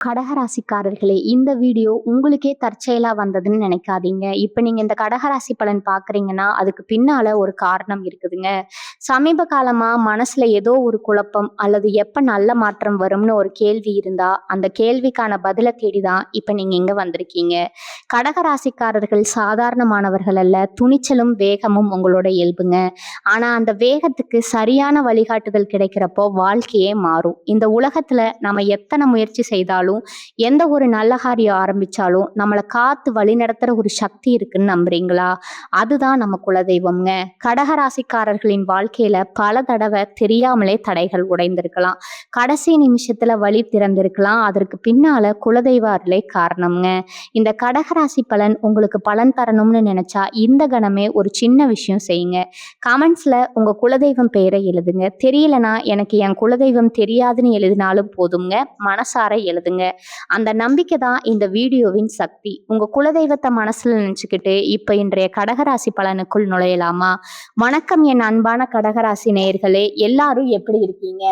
கடகராசிக்காரர்களே, இந்த வீடியோ உங்களுக்கே தற்செயலா வந்ததுன்னு நினைக்காதீங்க. இப்ப நீங்க இந்த கடகராசி பலன் பார்க்குறீங்கன்னா, அதுக்கு பின்னால ஒரு காரணம் இருக்குதுங்க. சமீப காலமா மனசுல ஏதோ ஒரு குழப்பம் அல்லது எப்ப நல்ல மாற்றம் வரும்னு ஒரு கேள்வி இருந்தா, அந்த கேள்விக்கான பதில தேடி தான் இப்ப நீங்க இங்க வந்திருக்கீங்க. கடகராசிக்காரர்கள் சாதாரணமானவர்கள் அல்ல. துணிச்சலும், வேகமும் உங்களோட இயல்புங்க. ஆனா அந்த வேகத்துக்கு சரியான வழிகாட்டுதல் கிடைக்கிறப்போ வாழ்க்கையே மாறும். இந்த உலகத்துல நாம எத்தனை முயற்சி செய்தாலும் எந்த ஒரு நல்ல காரியம் ஆரம்பிச்சாலும் நம்மளை காத்து வழிநடத்துற ஒரு சக்தி இருக்குன்னு நம்புறீங்களா? அதுதான் நம்ம குலதெய்வம்ங்க. கடகராசிக்காரர்களின் வாழ்க்கையில பல தடவை தெரியாமலே தடைகள் உடைந்திருக்கலாம். கடைசி நிமிஷத்துல வழி திறந்திருக்கலாம். அதற்கு பின்னால குலதெய்வ அருளே காரணம்ங்க. இந்த கடகராசி பலன் உங்களுக்கு பலன் தரணும்னு நினைச்சா இந்த கணமே ஒரு சின்ன விஷயம் செய்யுங்க. கமெண்ட்ஸ்ல உங்க குலதெய்வம் பெயரை எழுதுங்க. தெரியலனா எனக்கு என் குலதெய்வம் தெரியாதுன்னு எழுதினாலும் போதுங்க. மனசார எழுதுங்க. அந்த நம்பிக்கை தான் இந்த வீடியோவின் சக்தி. உங்க குலதெய்வத்தை மனசுல நினைச்சுக்கிட்டு இப்ப இன்றைய கடகராசி பலனுக்குள் நுழையலாமா? வணக்கம் என் அன்பான கடகராசி நேயர்களே, எல்லாரும் எப்படி இருக்கீங்க?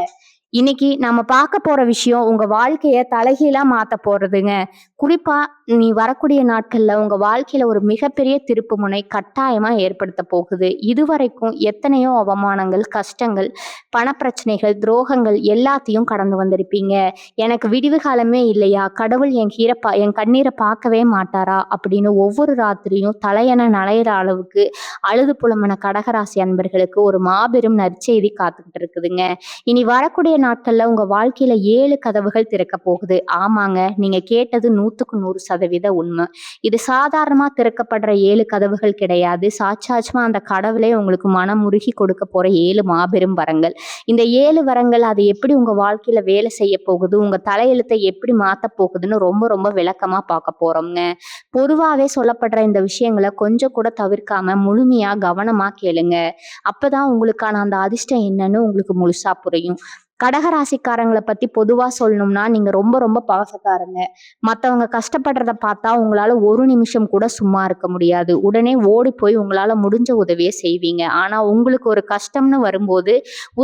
இன்னைக்கு நம்ம பார்க்க போற விஷயம் உங்க வாழ்க்கைய தலைகீழா மாத்த போறதுங்க. குறிப்பா நீ வரக்கூடிய நாட்கள்ல உங்க வாழ்க்கையில ஒரு மிகப்பெரிய திருப்பு முனை கட்டாயமா ஏற்படுத்த போகுது. இதுவரைக்கும் எத்தனையோ அவமானங்கள், கஷ்டங்கள், பணப்பிரச்சனைகள், துரோகங்கள் எல்லாத்தையும் கடந்து வந்திருப்பீங்க. எனக்கு விடிவு காலமே இல்லையா, கடவுள் என் கண்ணீரை பார்க்கவே மாட்டாரா அப்படின்னு ஒவ்வொரு ராத்திரியும் தலையென நனையிற அளவுக்கு அழுது புலம்பின கடகராசி அன்பர்களுக்கு ஒரு மாபெரும் நற்செய்தி காத்துக்கிட்டு இருக்குதுங்க. இனி வரக்கூடிய நாட்கள்ல உங்க வாழ்க்கையில 7 கதவுகள் திறக்க போகுது. ஆமாங்க, நீங்க கேட்டது 100க்கு 100% உண்மை. இது சாதாரணமா திறக்கப்படுற 7 கதவுகள் கிடையாது. சாட்சாத்மா அந்த கடவுளே உங்களுக்கு மனமுருகி கொடுக்க போற 7 மாபெரும் வரங்கள். இந்த 7 வரங்கள் அது எப்படி உங்க வாழ்க்கையில வேலை செய்ய போகுது, உங்க தலையெழுத்தை எப்படி மாத்த போகுதுன்னு ரொம்ப ரொம்ப விளக்கமா பார்க்க போறோம்ங்க. பொதுவாவே சொல்லப்படுற இந்த விஷயங்களை கொஞ்சம் கூட தவிர்க்காம முழுமையா கவனமா கேளுங்க. அப்பதான் உங்களுக்கான அந்த அதிர்ஷ்டம் என்னன்னு உங்களுக்கு முழுசா புரியும். கடகராசிக்காரங்களை பத்தி பொதுவா சொல்லணும்னா நீங்க ரொம்ப ரொம்ப பாசக்காரங்க. மத்தவங்க கஷ்டப்படுறத பார்த்தா உங்களால ஒரு நிமிஷம் கூட சும்மா இருக்க முடியாது. உடனே ஓடி போய் உங்களால முடிஞ்ச உதவியை செய்வீங்க. ஆனா உங்களுக்கு ஒரு கஷ்டம்னு வரும்போது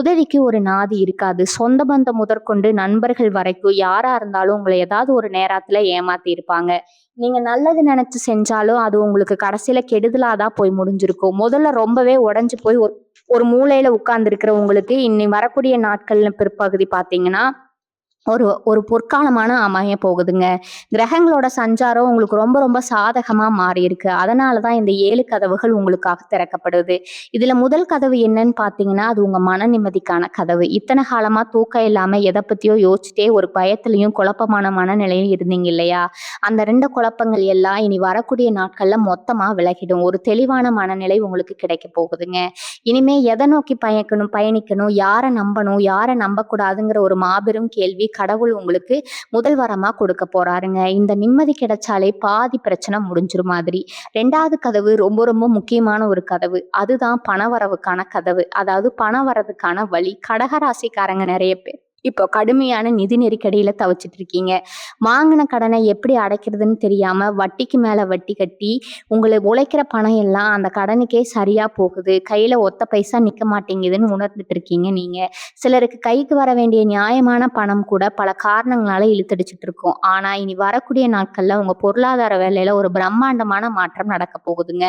உதவிக்கு ஒரு நாதி இருக்காது. சொந்த பந்தம் முதற்கொண்டு நண்பர்கள் வரைக்கும் யாரா இருந்தாலும் உங்களை ஏதாவது ஒரு நேரத்துல ஏமாத்தி இருப்பாங்க. நீங்க நல்லது நினைச்சு செஞ்சாலும் அது உங்களுக்கு கடைசியில கெடுதலாதான் போய் முடிஞ்சிருக்கும். முதல்ல ரொம்பவே உடைஞ்சு போய் ஒரு ஒரு மூலையில உட்கார்ந்து இருக்கிற உங்களுக்கு இனி வரக்கூடிய நாட்கள்ல பிற்பகுதி பாத்தீங்கன்னா ஒரு ஒரு பொற்காலமான அமைய போகுதுங்க. கிரகங்களோட சஞ்சாரம் உங்களுக்கு ரொம்ப ரொம்ப சாதகமா மாறி இருக்கு. அதனாலதான் இந்த 7 கதவுகள் உங்களுக்காக திறக்கப்படுது. இதுல முதல் கதவு என்னன்னு பாத்தீங்கன்னா அது உங்க மன நிம்மதிக்கான கதவு. இத்தனை காலமா தூக்கம் இல்லாம எதை பத்தியோ யோசிச்சுட்டே ஒரு பயத்திலையும் குழப்பமான மனநிலையும் இருந்தீங்க இல்லையா? அந்த 2 குழப்பங்கள் எல்லாம் இனி வரக்கூடிய நாட்கள்ல மொத்தமா விலகிடும். ஒரு தெளிவான மனநிலை உங்களுக்கு கிடைக்க போகுதுங்க. இனிமே எதை நோக்கி பயணிக்கணும், யாரை நம்பணும், யாரை நம்பக்கூடாதுங்கிற ஒரு மாபெரும் கேள்வி கடவுள் உங்களுக்கு முதல் வரமா கொடுக்க போறாருங்க. இந்த நிம்மதி கிடைச்சாலே பாதி பிரச்சனை முடிஞ்சிரும் மாதிரி. 2வது கதவு ரொம்ப ரொம்ப முக்கியமான ஒரு கதவு. அதுதான் பணவரவுக்கான கதவு. அதாவது பணம் வரதுக்கான வழி. கடகராசிக்காரங்க நிறைய பேர் இப்போ கடுமையான நிதி நெருக்கடியில தவிச்சிட்டு இருக்கீங்க. வாங்கின கடனை எப்படி அடைக்கிறதுன்னு தெரியாம வட்டிக்கு மேல வட்டி கட்டி உங்களுக்கு உழைக்கிற பணம் எல்லாம் அந்த கடனுக்கே சரியா போகுது. கையில ஒத்த பைசா நிக்க மாட்டேங்குதுன்னு உணர்ந்துட்டு இருக்கீங்க நீங்க. சிலருக்கு கைக்கு வர வேண்டிய நியாயமான பணம் கூட பல காரணங்களால இழுத்தடிச்சிட்டு இருக்கும். ஆனா இனி வரக்கூடிய நாட்கள்ல உங்க பொருளாதார வேலையில ஒரு பிரம்மாண்டமான மாற்றம் நடக்க போகுதுங்க.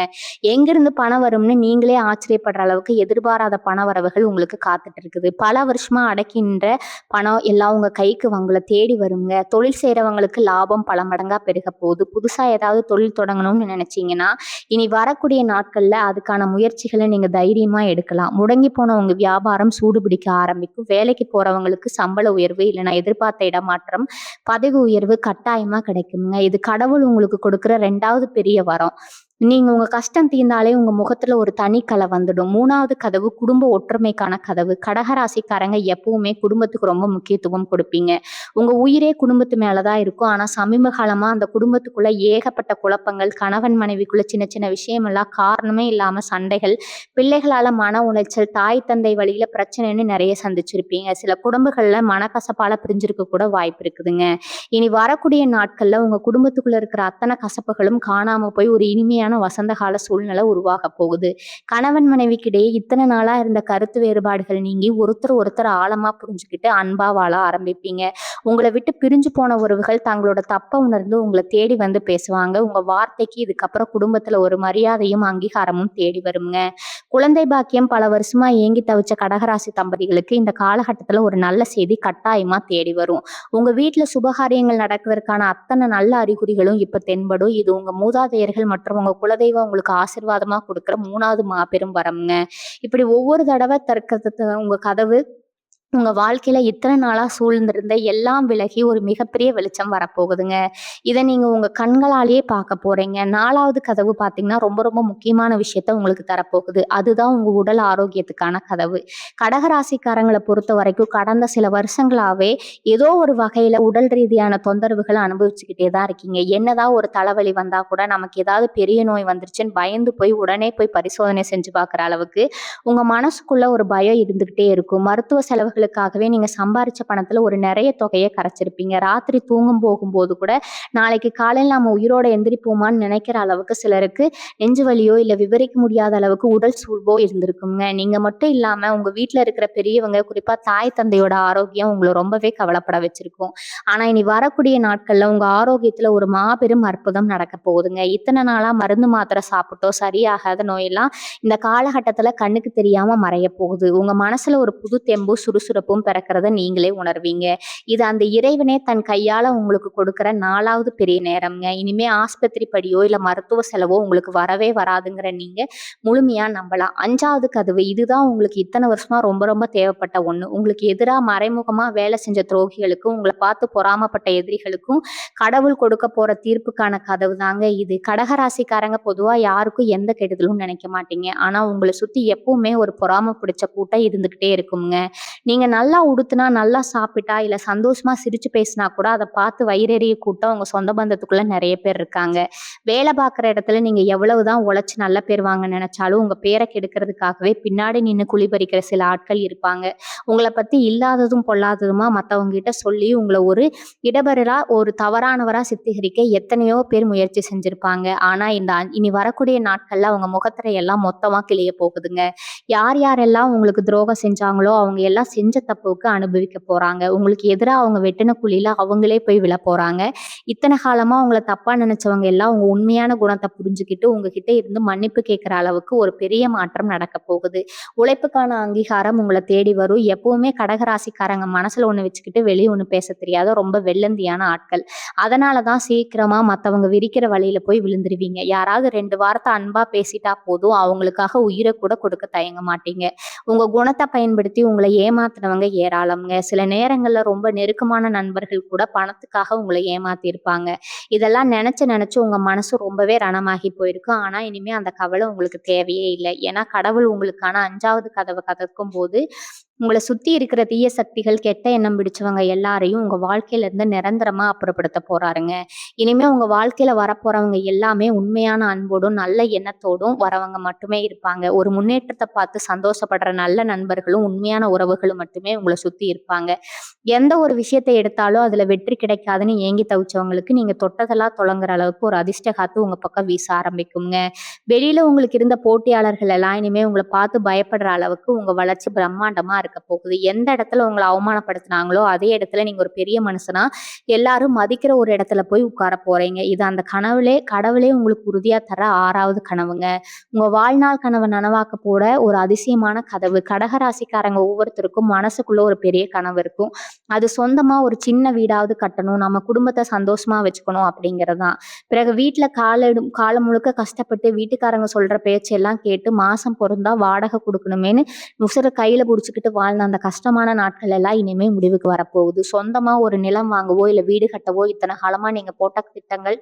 எங்கிருந்து பணம் வரும்னு நீங்களே ஆச்சரியப்படுற அளவுக்கு எதிர்பாராத பண வரவுகள் உங்களுக்கு காத்துட்டு இருக்குது. பல வருஷமா அடக்கின்ற பணம் எல்லாம் உங்க கைக்கு உங்களை தேடி வருங்க. தொழில் செய்யறவங்களுக்கு லாபம் பல மடங்கா பெருக போகுது. புதுசா ஏதாவது தொழில் தொடங்கணும்னு நினைச்சீங்கன்னா இனி வரக்கூடிய நாட்கள்ல அதுக்கான முயற்சிகளை நீங்க தைரியமா எடுக்கலாம். முடங்கி போன உங்க வியாபாரம் சூடு பிடிக்க ஆரம்பிக்கும். வேலைக்கு போறவங்களுக்கு சம்பள உயர்வு இல்லைன்னா எதிர்பார்த்த இடமாற்றம், பதவி உயர்வு கட்டாயமா கிடைக்குங்க. இது கடவுள் உங்களுக்கு கொடுக்குற 2வது பெரிய வரம். நீங்க உங்க கஷ்டம் தீர்ந்தாலே உங்க முகத்துல ஒரு தனி கலை வந்துடும். 3வது கதவு குடும்ப ஒற்றுமைக்கான கதவு. கடகராசிக்காரங்க எப்பவுமே குடும்பத்துக்கு ரொம்ப முக்கியத்துவம் கொடுப்பீங்க. உங்க உயிரே குடும்பத்து மேலதான் இருக்கும். ஆனா சமீப காலமா அந்த குடும்பத்துக்குள்ள ஏகப்பட்ட குழப்பங்கள், கணவன் மனைவிக்குள்ள சின்ன சின்ன விஷயம் எல்லாம் காரணமே இல்லாம சண்டைகள், பிள்ளைகளால மன உளைச்சல், தாய் தந்தை வழியில பிரச்சனைன்னு நிறைய சந்திச்சிருப்பீங்க. சில குடும்பங்கள்ல மனக்கசப்பால பிரிஞ்சிருக்க கூட வாய்ப்பு இருக்குதுங்க. இனி வரக்கூடிய நாட்கள்ல உங்க குடும்பத்துக்குள்ள இருக்கிற அத்தனை கசப்புகளும் காணாம போய் ஒரு இனிமையான இனிமையான வசந்த கால சூழ்நிலை உருவாக போகுது. கணவன் மனைவிக்கிடையே இத்தனை நாளா இருந்த கருத்து வேறுபாடுகள் நீங்கி ஒருத்தர் ஒருத்தர் ஆழமா புரிஞ்சுக்கிட்டு அன்பா வாழ ஆரம்பிப்பீங்க. உங்கள விட்டு பிரிஞ்சு போன உறவுகள் தங்களோட தப்ப உணர்ந்து உங்கள தேடி வந்து பேசுவாங்க. உங்க வார்த்தைக்கு இதுக்கப்புறம் குடும்பத்துல ஒரு மரியாதையும், அங்கீகாரமும் தேடி வருங்க. குழந்தை பாக்கியம் பல வருஷமா ஏங்கி தவிச்ச கடகராசி தம்பதிகளுக்கு இந்த காலகட்டத்துல ஒரு நல்ல செய்தி கட்டாயமா தேடி வரும். உங்க வீட்ல சுபகாரியங்கள் நடக்குவதற்கான அத்தனை நல்ல அறிகுறிகளும் இப்ப தென்படும். இது உங்க மூதாதையர்கள் மற்றும் உங்க குலதெய்வம் உங்களுக்கு ஆசீர்வாதமா குடுக்குற 3வது மாபெரும் வரம்ங்க. இப்படி ஒவ்வொரு தடவை உங்க கதவு உங்க வாழ்க்கையில இத்தனை நாளா சூழ்ந்திருந்த எல்லாம் விலகி ஒரு மிகப்பெரிய வெளிச்சம் வரப்போகுதுங்க. இத நீங்க உங்க கண்களாலேயே பார்க்க போறீங்க. 4வது கதவு பார்த்தீங்கன்னா, ரொம்ப ரொம்ப முக்கியமான விஷயத்த உங்களுக்கு தரப்போகுது. அதுதான் உங்க உடல் ஆரோக்கியத்துக்கான கதவு. கடகராசிக்காரங்கள பொறுத்தவரைக்கும் கடந்த சில வருஷங்களாவே ஏதோ ஒரு வகையில உடல் ரீதியான தொந்தரவுகள அனுபவிச்சுக்கிட்டே தான் இருக்கீங்க. என்னதான் ஒரு தலைவலி வந்தா கூட நமக்கு ஏதாவது பெரிய நோய் வந்துருச்சுன்னு பயந்து போய் உடனே போய் பரிசோதனை செஞ்சு பார்க்குற அளவுக்கு உங்க மனசுக்குள்ள ஒரு பயம் இருந்துகிட்டே இருக்கும். மருத்துவ செலவுகளுக்காகவே நீங்க சம்பாரிச்ச பணத்துல ஒரு நிறைய தொகையை கரைச்சிருப்பீங்க. ராத்திரி தூங்கும் போகும்போது கூட நாளைக்கு காலையில நம்ம உயிரோட எந்திரிப்போமான்னு நினைக்கிற அளவுக்கு சிலருக்கு நெஞ்சு வலியோ இல்ல விவரிக்க முடியாத அளவுக்கு உடல் சூழ்வோ இருந்திருக்குங்க. நீங்க மட்டும் இல்லாம உங்க வீட்டுல இருக்கிற பெரியவங்க, குறிப்பா தாய் தந்தையோட ஆரோக்கியம் உங்களை ரொம்பவே கவலைப்பட வச்சிருக்கும். ஆனா இனி வரக்கூடிய நாட்கள்ல உங்க ஆரோக்கியத்துல ஒரு மாபெரும் அற்புதம் நடக்க போகுதுங்க. இத்தனை நாளா மருந்து மாத்திரை சாப்பிட்டோ சரியாகாத நோயெல்லாம் இந்த காலகட்டத்துல கண்ணுக்கு தெரியாம மறைய போகுது. உங்க மனசுல ஒரு புது தெம்பும் சுறுசுறுப்பும் பிறக்கிறத நீங்களே உணர்வீங்க. இது அந்த இறைவனே தன் கையால உங்களுக்கு கொடுக்கிற 4வது பெரிய நேரம்ங்க. இனிமே ஆஸ்பத்திரி படியோ இல்ல மருத்துவ செலவோ உங்களுக்கு வரவே வராதுங்கிற நீங்க முழுமையா நம்பலாம். 5வது கதவு இதுதான் உங்களுக்கு இத்தனை வருஷமா ரொம்ப ரொம்ப தேவைப்பட்ட ஒண்ணு. உங்களுக்கு எதிரா மறைமுகமா வேலை செஞ்ச துரோகிகளுக்கும் உங்களை பார்த்து பொறாமப்பட்ட எதிரிகளுக்கும் கடவுள் கொடுக்க போற தீர்ப்புக்கான கதவு தாங்க இது. கடகராசிக்காரங்க பொதுவா யாருக்கும் எந்த கெடுதலும் நினைக்க மாட்டீங்க. ஆனா உங்களை சுத்தி எப்பவுமே ஒரு பொறாம பிடிச்ச கூட்டம் இருந்துகிட்டே இருக்குங்க. நீங்க நல்லா உடுத்துனா, நல்லா சாப்பிட்டா, இல்ல சந்தோஷமா சிரிச்சு பேசினா கூட அதை பார்த்து வயிறெறிய கூட்டம் உங்க சொந்த பந்தத்துக்குள்ள நிறைய பேர் இருக்காங்க. வேலை பார்க்குற இடத்துல நீங்க எவ்வளவுதான் உழைச்சு நல்ல பேர் வாங்க நினைச்சாலும் உங்க பேரை கெடுக்கிறதுக்காகவே பின்னாடி நின்று குழிபறிக்கிற சில ஆட்கள் இருப்பாங்க. உங்களை பத்தி இல்லாததும் பொல்லாததுமா மற்றவங்க கிட்ட சொல்லி உங்களை ஒரு இடபெறலா ஒரு தவறானவரா சித்தரிக்க எத்தனையோ பேர் முயற்சி செஞ்சிருப்பாங்க. ஆனா இனி வரக்கூடிய நாட்கள்ல அவங்க முகத்திரை எல்லாம் மொத்தமா கிளிய போகுதுங்க. யார் யாரெல்லாம் உங்களுக்கு துரோகம் செஞ்சாங்களோ அவங்க எல்லாம் செஞ்ச தப்புக்கு அனுபவிக்க போறாங்க. உங்களுக்கு எதிராக அவங்க வெட்டின குழியில அவங்களே போய் விழ போறாங்க. இத்தனை காலமா உங்களை தப்பா நினைச்சவங்க எல்லாம் உங்க உண்மையான குணத்தை புரிஞ்சுக்கிட்டு உங்ககிட்ட இருந்து மன்னிப்பு கேட்கிற அளவுக்கு ஒரு பெரிய மாற்றம் நடக்க போகுது. உழைப்புக்கான அங்கீகாரம் உங்களை தேடி வரும். எப்பவுமே கடகராசிக்காரங்க மனசுல ஒண்ணு வச்சுக்கிட்டு வெளியே ஒண்ணு பேச தெரியாத ரொம்ப வெள்ளந்தியான ஆட்கள். அதனாலதான் சீக்கிரமா மத்தவங்க விரிக்கிற வழியில போய் விழுந்துருவீங்க. யாராவது 2 வார்த்தை அன்பா பேசிட்டா போதும், அவங்களுக்காக உயிரை கூட கொடுக்க தயங்க மாட்டீங்க. உங்க குணத்தை பயன்படுத்தி உங்களை ஏமாத்துனவங்க ஏராளம்ங்க. சில நேரங்கள்ல ரொம்ப நெருக்கமான நண்பர்கள் கூட பணத்துக்காக உங்களை ஏமாத்தி இருப்பாங்க. இதெல்லாம் நினைச்சு நினைச்சு உங்க மனசு ரொம்பவே ரணமாகி போயிருக்கு. ஆனா இனிமே அந்த கவலை உங்களுக்கு தேவையே இல்லை. ஏன்னா கடவுள் உங்களுக்கான 5வது கதவை கதக்கும் போது உங்களை சுத்தி இருக்கிற தீய சக்திகள், கெட்ட எண்ணம் பிடிச்சவங்க எல்லாரையும் உங்க வாழ்க்கையில இருந்து நிரந்தரமா அப்புறப்படுத்த போறாருங்க. இனிமே உங்க வாழ்க்கையில வரப்போறவங்க எல்லாமே உண்மையான அன்போடும் நல்ல எண்ணத்தோடும் வரவங்க மட்டுமே இருப்பாங்க. ஒரு முன்னேற்றத்தை பார்த்து சந்தோஷப்படுற நல்ல நண்பர்களும் உண்மையான உறவுகளும் மட்டுமே உங்களை சுத்தி இருப்பாங்க. எந்த ஒரு விஷயத்தை எடுத்தாலும் அதுல வெற்றி கிடைக்காதுன்னு ஏங்கி தவிச்சவங்களுக்கு நீங்க தொட்டதெல்லாம் தொடங்குற அளவுக்கு ஒரு அதிர்ஷ்ட காத்து உங்க பக்கம் வீச ஆரம்பிக்குங்க. வெளியில உங்களுக்கு இருந்த போட்டியாளர்கள் எல்லாம் இனிமே உங்களை பார்த்து பயப்படுற அளவுக்கு உங்க வளர்ச்சி பிரம்மாண்டமா இருக்க போகுது. எந்த இடத்துல உங்களை அவமானப்படுத்தினாங்களோ அதே இடத்துல நீங்க ஒரு பெரிய மனுஷனா எல்லாரும் மதிக்கிற ஒரு இடத்துல போய் உட்கார போறீங்க. இது அந்த கடவுளே உங்களுக்கு உறுதியா தர 6வது கனவுங்க. உங்க வாழ்நாள் கனவை நனவாக்க போட ஒரு அதிசயமான கதவு. கடகராசிக்காரங்க ஒவ்வொருத்தருக்கும் மனசுக்குள்ள ஒரு பெரிய கனவு இருக்கும். அது சொந்தமா ஒரு சின்ன வீடாவது கட்டணும், நம்ம குடும்பத்தை சந்தோஷமா வச்சுக்கணும் அப்படிங்கிறதுதான். பிறகு வீட்டுல காலம் முழுக்க கஷ்டப்பட்டு வீட்டுக்காரங்க சொல்ற பேச்செல்லாம் கேட்டு மாசம் பொருந்தா வாடகை கொடுக்கணுமேனு உசுர கையில புடிச்சுக்கிட்டு வாழ்ந்த அந்த கஷ்டமான நாட்கள் எல்லாம் இனிமே முடிவுக்கு வரப்போகுது. சொந்தமா ஒரு நிலம் வாங்கவோ இல்ல வீடு கட்டவோ இத்தனை காலமா நீங்க போட்ட திட்டங்கள்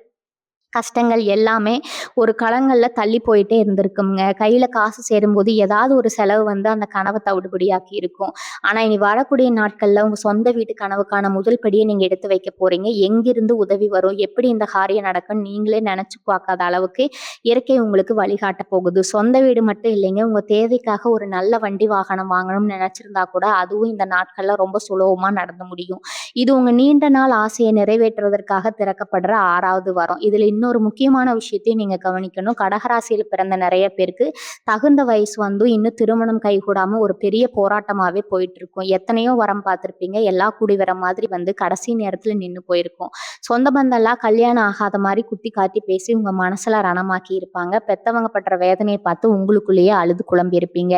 கஷ்டங்கள் எல்லாமே ஒரு களங்கள்ல தள்ளி போயிட்டே இருந்திருக்குங்க. கையில காசு சேரும்போது ஏதாவது ஒரு செலவு வந்து அந்த கனவை தவிடுபடியாக்கி இருக்கும். ஆனா இனி வரக்கூடிய நாட்கள்ல உங்க சொந்த வீட்டு கனவுக்கான முதல் படியை நீங்க எடுத்து வைக்க போறீங்க. எங்கிருந்து உதவி வரும், எப்படி இந்த காரியம் நடக்கும் நீங்களே நினைச்சு பார்க்காத அளவுக்கு இயற்கை உங்களுக்கு வழிகாட்ட போகுது. சொந்த வீடு மட்டும் இல்லைங்க, உங்க தேவைக்காக ஒரு நல்ல வண்டி வாகனம் வாங்கணும்னு நினைச்சிருந்தா கூட அதுவும் இந்த நாட்கள்ல ரொம்ப சுலபமா நடந்து முடியும். இது உங்க நீண்ட நாள் ஆசையை நிறைவேற்றுவதற்காக திறக்கப்படுற 6வது வரம். இதுல இன்னும் இன்னொரு முக்கியமான விஷயத்தையும் நீங்க கவனிக்கணும். கடகராசியில பிறந்த நிறைய பேருக்கு தகுந்த வயசு வந்தும் இன்னும் திருமணம் கைகூடாம ஒரு பெரிய போராட்டமாவே போயிட்டு இருக்கும். எத்தனையோ வரம் பார்த்திருப்பீங்க. எல்லா கூடி வர மாதிரி வந்து கடைசி நேரத்துல நின்னு போயிருக்கும். சொந்த பந்தம்லாம் கல்யாணம் ஆகாத மாதிரி குத்தி காட்டி பேசி உங்க மனசுல ரணமாக்கி இருப்பாங்க. பெத்தவங்க படுற வேதனையை பார்த்து உங்களுக்குள்ளேயே அழுது குழம்பி இருப்பீங்க.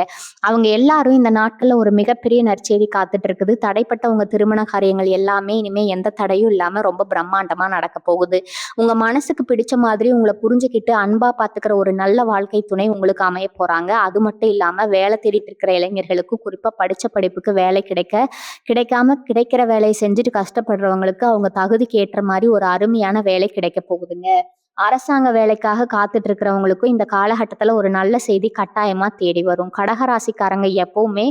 அவங்க எல்லாரும் இந்த நாட்கள்ல ஒரு மிகப்பெரிய நற்செய்தி காத்துட்டு இருக்குது. தடைப்பட்ட உங்க திருமண காரியங்கள் எல்லாமே இனிமே எந்த தடையும் இல்லாம ரொம்ப பிரம்மாண்டமா நடக்க போகுது. உங்க மனசுக்கு பிடிச்ச மாதிரி உங்களை புரிஞ்சுக்கிட்டு அன்பா பாத்துக்கிற ஒரு நல்ல வாழ்க்கை துணை உங்களுக்கு அமைய போறாங்க. அது மட்டும் இல்லாம வேலை தேடிட்டு இருக்கிற இளைஞர்களுக்கு, குறிப்பா படிச்ச படிப்புக்கு வேலை கிடைக்காம கிடைக்கிற வேலையை செஞ்சுட்டு கஷ்டப்படுறவங்களுக்கு அவங்க தகுதிக்கு ஏற்ற மாதிரி ஒரு அருமையான வேலை கிடைக்க போகுதுங்க. அரசாங்க வேலைக்காக காத்துட்டு இருக்கிறவங்களுக்கும் இந்த காலகட்டத்துல ஒரு நல்ல செய்தி கட்டாயமா தேடி வரும். கடகராசிக்காரங்க எப்பவுமே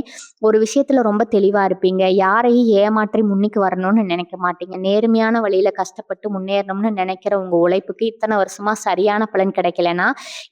ஒரு விஷயத்துல ரொம்ப தெளிவா இருப்பீங்க. யாரையும் ஏமாற்றி முன்னுக்கு வரணும்னு நினைக்க மாட்டீங்க. நேர்மையான வழியில கஷ்டப்பட்டு முன்னேறணும்னு நினைக்கிற உங்க உழைப்புக்கு இத்தனை வருஷமா சரியான பலன் கிடைக்கலன்னா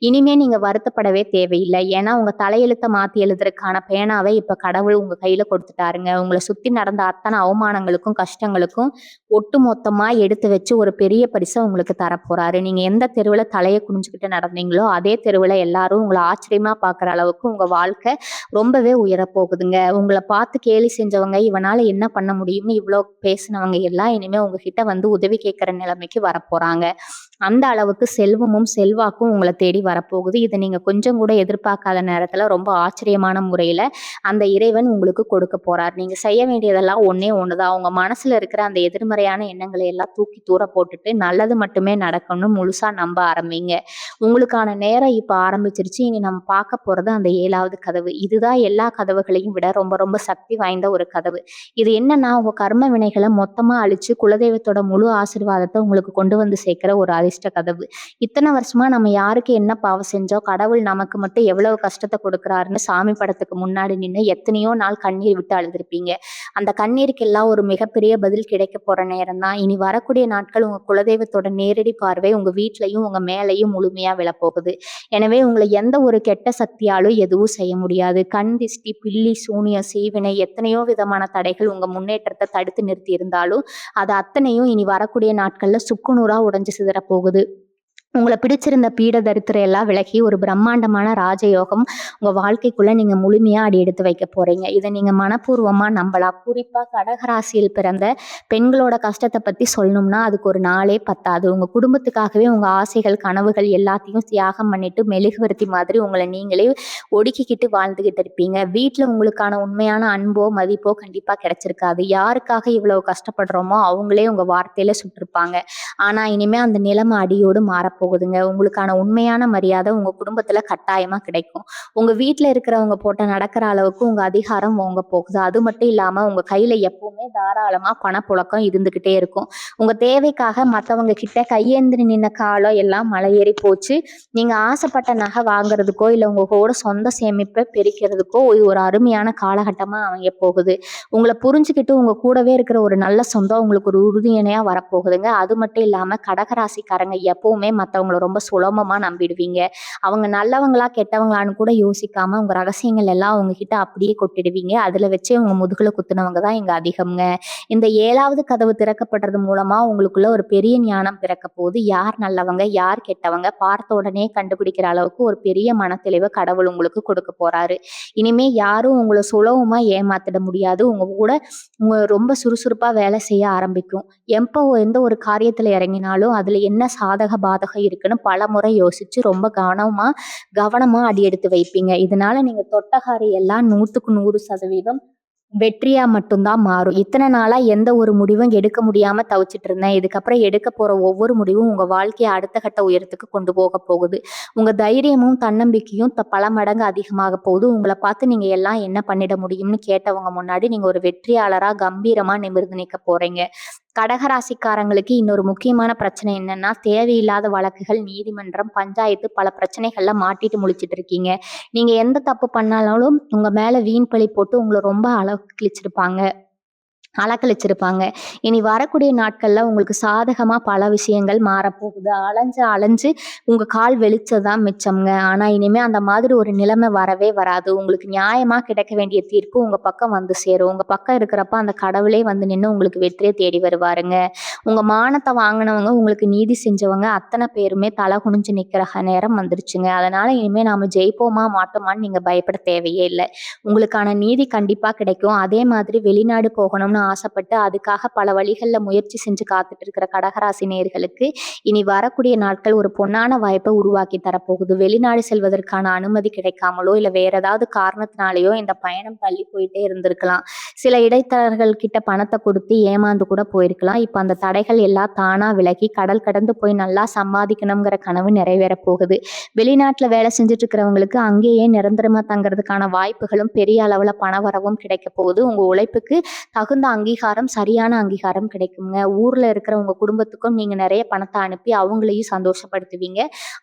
இனிமே நீங்க வருத்தப்படவே தேவையில்லை. ஏன்னா உங்க தலையெழுத்த மாத்தி எழுதுறதுக்கான பேனாவை இப்ப கடவுள் உங்க கையில கொடுத்துட்டாருங்க. உங்களை சுத்தி நடந்த அத்தனை அவமானங்களுக்கும் கஷ்டங்களுக்கும் ஒட்டு மொத்தமா எடுத்து வச்சு ஒரு பெரிய பரிசை உங்களுக்கு தரப்போறாரு. நீங்க எந்த தெருவுல தலையை குனிஞ்சுக்கிட்டு நடந்தீங்களோ அதே தெருவுல எல்லாரும் உங்களை ஆச்சரியமா பாக்குற அளவுக்கு உங்க வாழ்க்கை ரொம்பவே உயரப் போகுதுங்க. உங்களை பார்த்து கேலி செஞ்சவங்க, இவனால என்ன பண்ண முடியும்னு இவ்வளோ பேசினவங்க எல்லாம் இனிமே உங்ககிட்ட வந்து உதவி கேட்கிற நிலைமைக்கு வரப்போறாங்க. அந்த அளவுக்கு செல்வமும் செல்வாக்கும் உங்களை தேடி வரப்போகுது. இதை நீங்க கொஞ்சம் கூட எதிர்பார்க்காத நேரத்துல ரொம்ப ஆச்சரியமான முறையில அந்த இறைவன் உங்களுக்கு கொடுக்க போறார். நீங்க செய்ய வேண்டியதெல்லாம் ஒண்ணே ஒண்ணுதான். உங்க மனசுல இருக்கிற அந்த எதிர்மறையான எண்ணங்களை எல்லாம் தூக்கி தூர போட்டுட்டு நல்லது மட்டுமே நடக்கணும்னு முழுசா நம்ப ஆரம்பிங்க. உங்களுக்கான நேரம் இப்ப ஆரம்பிச்சிருச்சு. இனி நம்ம பார்க்க போறது அந்த 7வது கதவு. இதுதான் எல்லா கதவுகளையும் விட ரொம்ப ரொம்ப சக்தி வாய்ந்த ஒரு கதவு. இது என்னன்னா உங்க கர்ம வினைகளை மொத்தமா அழிச்சு குலதெய்வத்தோட முழு ஆசீர்வாதத்தை உங்களுக்கு கொண்டு வந்து சேர்க்கிற ஒரு அதிர்ஷ்ட கதவு. இத்தனை வருஷமா நம்ம யாருக்கு என்ன பாவம் செஞ்சோம், கடவுள் நமக்கு மட்டும் எவ்வளவு கஷ்டத்தை கொடுக்குறாருன்னு சாமி படத்துக்கு முன்னாடி நின்று எத்தனையோ நாள் கண்ணீர் விட்டு அழுதுருப்பீங்க. அந்த கண்ணீருக்கெல்லாம் ஒரு மிகப்பெரிய பதில் கிடைக்க போற நேரம் தான். இனி வரக்கூடிய நாட்கள் உங்க குலதெய்வத்தோட நேரடி பார்வை உங்க வீட்லயும் உங்க மேலையும் முழுமையா விழப்போகுது. எனவே உங்களை எந்த ஒரு கெட்ட சக்தியாலும் எதுவும் செய்ய முடியாது. கண் திஷ்டி, பில்லி, சூனியம், செய்வினை, எத்தனையோ விதமான தடைகள் உங்க முன்னேற்றத்தை தடுத்து நிறுத்தி இருந்தாலும் அது அத்தனையும் இனி வரக்கூடிய நாட்கள்ல சுக்குநூறா உடைஞ்சு சிதற போகுது. உங்களை பிடிச்சிருந்த பீட தரித்திரம் எல்லாம் விலகி ஒரு பிரம்மாண்டமான ராஜயோகம் உங்க வாழ்க்கைக்குள்ள நீங்க முழுமையா அடி எடுத்து வைக்க போறீங்க. இதை நீங்க மனப்பூர்வமா நம்பலாம். குறிப்பா கடகராசியில் பிறந்த பெண்களோட கஷ்டத்தை பத்தி சொல்லணும்னா அதுக்கு ஒரு நாளே பத்தாது. உங்க குடும்பத்துக்காகவே உங்க ஆசைகள் கனவுகள் எல்லாத்தையும் தியாகம் பண்ணிட்டு மெழுகுவர்த்தி மாதிரி உங்களை நீங்களே ஒடுக்கிக்கிட்டு வாழ்ந்துகிட்டு இருப்பீங்க. வீட்டுல உங்களுக்கான உண்மையான அன்போ மதிப்போ கண்டிப்பா கிடைச்சிருக்காது. யாருக்காக இவ்வளவு கஷ்டப்படுறோமோ அவங்களே உங்க வார்த்தையில சுட்டிருப்பாங்க. ஆனா இனிமே அந்த நிலைமை அடியோடு மாறப்போகுதுங்க. உங்களுக்கான உண்மையான மரியாதை உங்க குடும்பத்துல கட்டாயமா கிடைக்கும். உங்க வீட்டுல இருக்கிறவங்க போட்ட நடக்கிற அளவுக்கு உங்க அதிகாரம் ஓங்க போகுது. அது மட்டும் இல்லாம உங்க கையில எப்பவுமே தாராளமா பணப்புழக்கம் இருந்துகிட்டே இருக்கும். உங்க தேவைக்காக மத்தவங்க கிட்ட கையேந்திரி நின்ன காலம் எல்லாம் மலையேறி போச்சு. நீங்க ஆசைப்பட்ட நகை வாங்குறதுக்கோ இல்ல உங்க கூட சொந்த சேமிப்பை பெருக்கிறதுக்கோ இது ஒரு அருமையான காலகட்டமா அமைய போகுது. உங்களை புரிஞ்சுக்கிட்டு உங்க கூடவே இருக்கிற ஒரு நல்ல சொந்தம் உங்களுக்கு ஒரு உறுதுணையா வரப்போகுதுங்க. அது மட்டும் இல்லாம கடகராசிக்காரங்க எப்பவுமே மத்தவங்கள ரொம்ப சுலபமா நம்பிடுவீங்க. அவங்க நல்லவங்களா கெட்டவங்களான்னு கூட யோசிக்காம உங்க ரகசியங்கள் எல்லாம் அவங்க கிட்ட அப்படியே கொட்டிடுவீங்க. அதுல வச்சே உங்க முதுகுல குத்துனவங்க தான் இங்க அதிகம்ங்க. இந்த 7வது கதவு திறக்கப்படுறது மூலமா உங்களுக்குள்ள ஒரு பெரிய ஞானம் பிறக்க போகுது. யார் நல்லவங்க யார் கெட்டவங்க பார்த்த உடனே கண்டுபிடிக்கிற அளவுக்கு ஒரு பெரிய மனத்தெளிவை கடவுள் உங்களுக்கு கொடுக்க போறாரு. இனிமே யாரும் உங்களை சுலபமா ஏமாத்திட முடியாது. உங்க கூட ரொம்ப சுறுசுறுப்பா வேலை செய்ய ஆரம்பிக்கும். எப்போ எந்த ஒரு காரியத்துல இறங்கினாலும் அதுல என்ன சாதக பாதகம் இருக்குன்னு பல முறை யோசிச்சு ரொம்ப கவனமா அடி எடுத்து வைப்பீங்க. இதனால நீங்க தொட்ட காரியம் எல்லாம் 100க்கு 100% வெற்றியா மட்டும்தான் மாறும். இத்தனை நாளா எந்த ஒரு முடிவும் எடுக்க முடியாம தவிச்சிட்டு இருந்தேன். இதுக்கப்புறம் எடுக்க போற ஒவ்வொரு முடிவும் உங்க வாழ்க்கையை அடுத்த கட்ட உயரத்துக்கு கொண்டு போக போகுது. உங்க தைரியமும் தன்னம்பிக்கையும் பல மடங்கு அதிகமாக போகுது. உங்களை பார்த்து நீங்க எல்லாம் என்ன பண்ணிட முடியும்னு கேட்டவங்க முன்னாடி நீங்க ஒரு வெற்றியாளரா கம்பீரமா நிமிர்ந்து நிற்க போறீங்க. கடகராசிக்காரங்களுக்கு இன்னொரு முக்கியமான பிரச்சனை என்னன்னா தேவையில்லாத வழக்குகள், நீதிமன்றம், பஞ்சாயத்து பல பிரச்சனைகள்ல மாட்டிட்டு முழிச்சிட்டு இருக்கீங்க. நீங்க எந்த தப்பு பண்ணாலும் உங்க மேல வீண் பழி போட்டு உங்களை ரொம்ப அளவு கிழிச்சிருப்பாங்க. அலக்களிச்சிருப்பாங்க. இனி வரக்கூடிய நாட்கள்ல உங்களுக்கு சாதகமா பல விஷயங்கள் மாறப்போகுது. அலைஞ்சு, அலைஞ்சு உங்க கால் வெளிச்சது தான் மிச்சம்ங்க. ஆனா இனிமே அந்த மாதிரி ஒரு நிலைமை வரவே வராது. உங்களுக்கு நியாயமா கிடைக்க வேண்டிய தீர்ப்பு உங்க பக்கம் வந்து சேரும். உங்க பக்கம் இருக்கிறப்ப அந்த கடவுளே வந்து நின்னு உங்களுக்கு வெற்றிய தேடி வருவாருங்க. உங்க மானத்த வாங்குனவங்க, உங்களுக்கு நீதி செஞ்சவங்க அத்தன பேருமே தல குனிஞ்சு நிக்கிற நேரம் வந்துருச்சுங்க. அதனால இனிமே நாம ஜெயிப்போமா, மாட்டோமான்னு நீங்க பயப்பட தேவையே இல்ல. உங்களுக்கான நீதி கண்டிப்பா கிடைக்கும். அதே மாதிரி வெளிநாடு போகணும்னு ஆசைப்பட்டு, அதுக்காக பல வழிகள்ல முயற்சி செஞ்சு காத்துட்டு இருக்கிற கடகராசி நேயர்களுக்கு, இனி வரக்கூடிய நாட்கள் ஒரு பொன்னான வாய்ப்ப உருவாக்கி தரப்போகுது. வெளிநாடு செல்வதற்கான அனுமதி கிடைக்காமலோ, இல்ல வேற ஏதாவது காரணத்தினாலயோ இந்த பயணம் தள்ளி போயிட்டே இருந்திருக்கலாம். சில இடைத்தரகர்கள் கிட்ட பணத்த குடுத்து ஏமாந்து கூட போயிருக்கலாம். இப்ப அந்த தடைகள் எல்லாம் தானா விலகி, கடல் கடந்து போய் நல்லா சம்பாதிக்கணுங்கிற கனவு நிறைவேறப் போகுது. வெளிநாட்டுல வேலை செஞ்சுட்டு இருக்கிறவங்களுக்கு அங்கேயே நிரந்தரமா தங்குறதுக்கான வாய்ப்புகளும், பெரிய அளவுல பணவரவும் கிடைக்கப் போகுது. உங்க உழைப்புக்கு தகுந்த அங்கீகாரம், சரியான அங்கீகாரம் கிடைக்குங்க. ஊர்ல இருக்கிற உங்க குடும்பத்துக்கும் நீங்க நிறைய பணத்த அனுப்பி அவங்களையும் சந்தோஷப்படுத்துவீங்க.